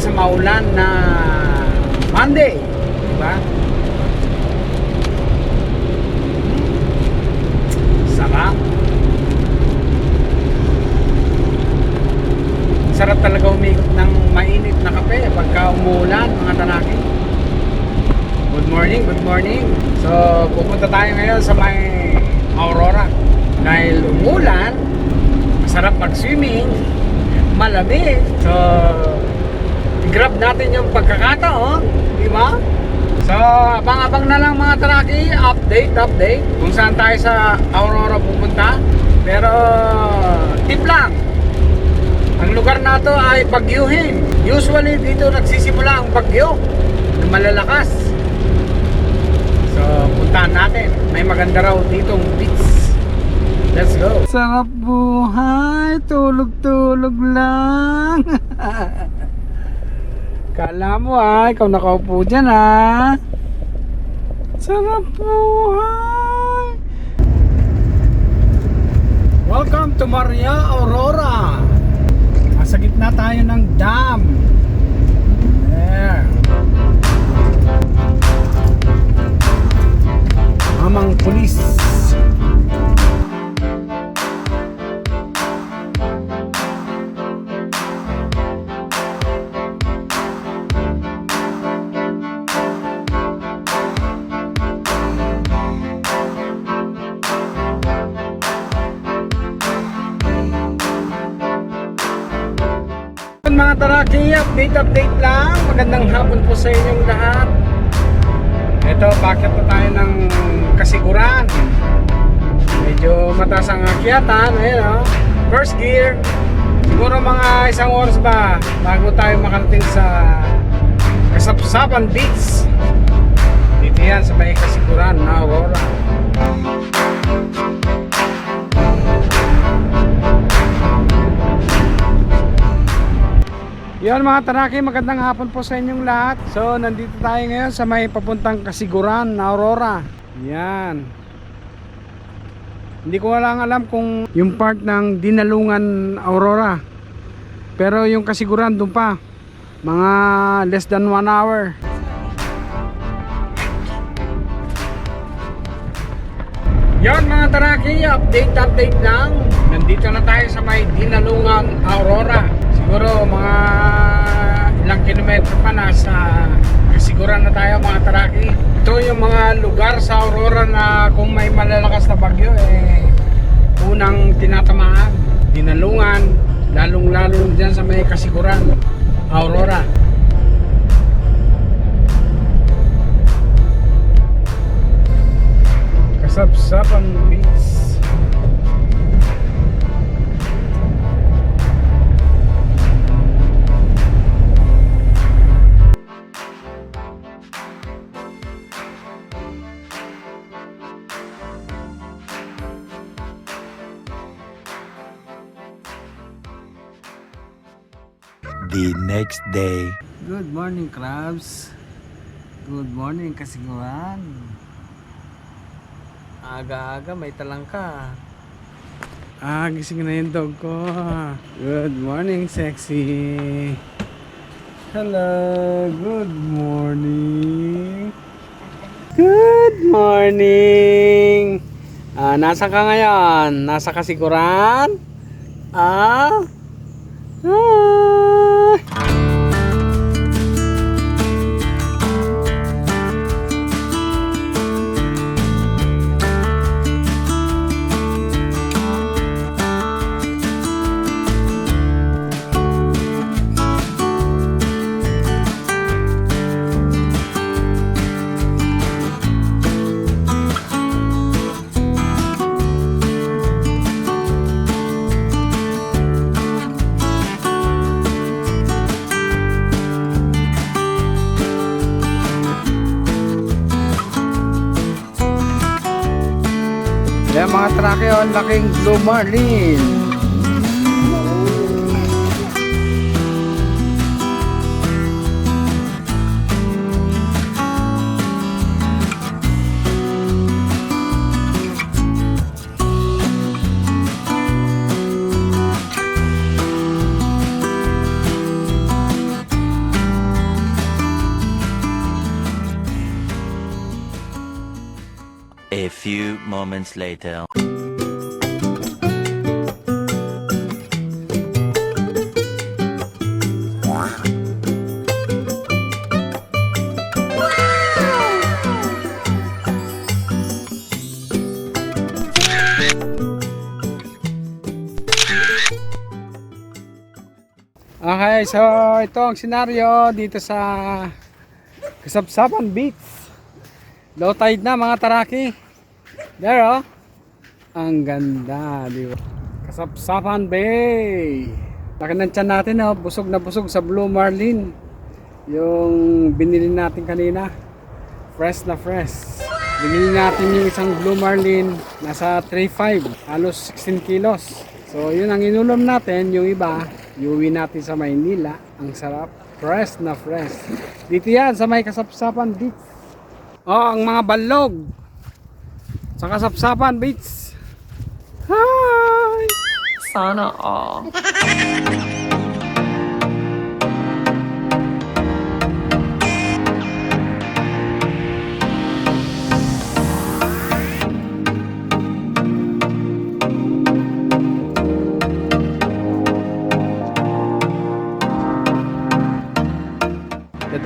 sa maulan na Monday, diba? Sarap. Sarap talaga umikot ng mainit na kape pagka umuulan, mga tanaki. Good morning, good morning. So, pupunta tayo ngayon sa may Aurora. Dahil umulan, masarap mag-swimming, malamig. So, i-grab natin yung pagkakataon, di ba? So, abang-abang na lang mga tanaki, update kung saan tayo sa Aurora pupunta. Pero, tip lang, ang lugar na to ay bagyuhin. Usually dito nagsisimula ang bagyo na malalakas. So, puntahan natin. May maganda raw ditong beach. Let's go. Sarap buhay, tulog-tulog lang. Kala mo ikaw nakaupo dyan Sarap buhay. Welcome to Maria Aurora. Nasa gitna tayo ng dam. There. Mamang pulis. Mga taraki, update lang. Magandang hapon po sa inyong lahat. Ito, bakit na tayo ng Kasiguran. Medyo mataas ang akyatan. Ayan, first gear. Siguro mga isang oras ba bago tayo makarating sa Kasapsapan Beach. Dito yan sa may Kasiguran na Aurora. Yan mga taraki, magandang hapon po sa inyong lahat. So, nandito tayo ngayon sa may papuntang Kasiguran, Aurora. Yan. Hindi ko lang alam kung yung part ng Dinalungan, Aurora. Pero yung Kasiguran, doon pa. Mga less than 1 hour. Yan mga taraki, update lang. Nandito na tayo sa may Dinalungan, Aurora. Siguro mga ilang kilometro pa nasa Kasiguran na tayo mga taraki. Ito yung mga lugar sa Aurora na kung may malalakas na bagyo unang tinatamaan. Dinalungan, lalong dyan sa may Kasiguran, Aurora. Kasapsapan Beach. The next day. Good morning, crabs. Good morning, Kasiguran. Aga-aga may talangka. Gising na yung dog ko. Good morning, sexy. Hello, good morning. Good morning. Nasa ka ngayon? Nasa Kasiguran? Ah? Ayan mga trake, ang laking blue marlin. A few moments later. Okay, so ito ang senaryo dito sa Kasapsapan Beach. Low tide na mga taraki. There oh. Ang ganda, di ba? Kasapsapan Bay. Laki ng tiyan natin oh, busog na busog sa Blue Marlin. Yung binili natin kanina. Fresh na fresh. Binili natin yung isang Blue Marlin, nasa 3.5, halos 16 kilos. So yun ang inulam natin, yung iba iuwi natin sa Maynila. Ang sarap, fresh na fresh. Dito yan sa may Kasapsapan Beach. Oh, ang mga balog sa Kasapsapan Beach. Hi! Sana all.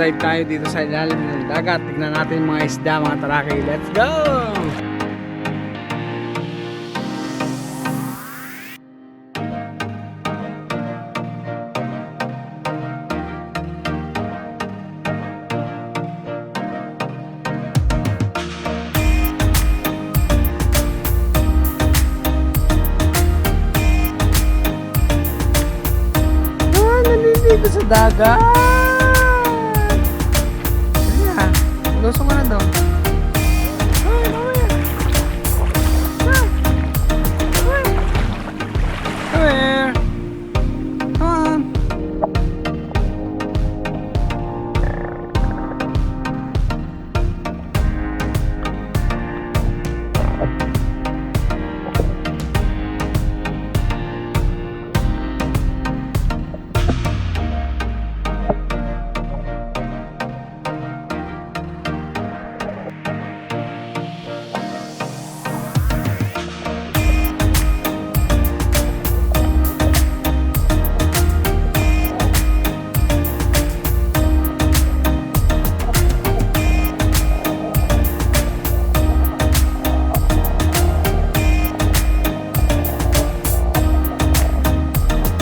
Dive tayo dito sa ilalim ng dagat. Tignan natin mga isda, mga taraki. Let's go! Nandito sa dagat! Lusong ka na daw. Ay, nawin. Come here. Come on.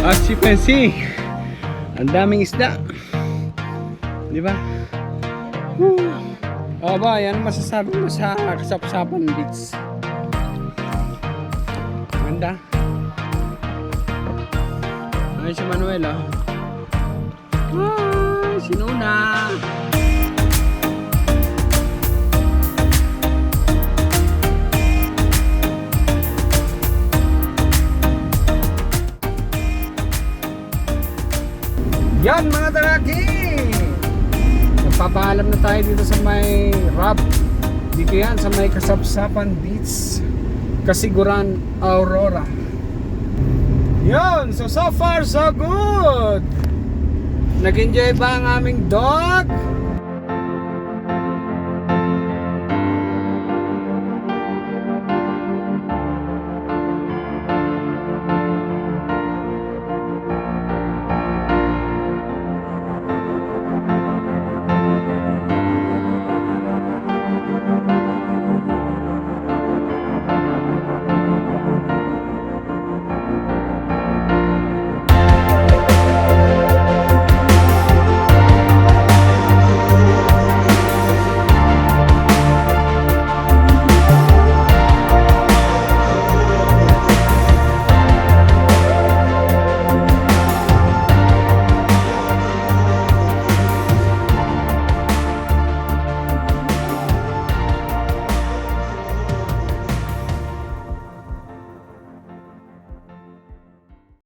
As you can see, ang daming isda. Di ba? O ba, yan ang masasabi mo sa Kasapsapan Beach. Ganda. Ay, si Manuel oh. Ay, si Nuna. Yan mga taraki! Magpapaalam na tayo dito sa may Rob. Dito yan sa may Kasapsapan Beach, Kasiguran, Aurora. Yan! So far so good! Nag-enjoy ba ang aming dog?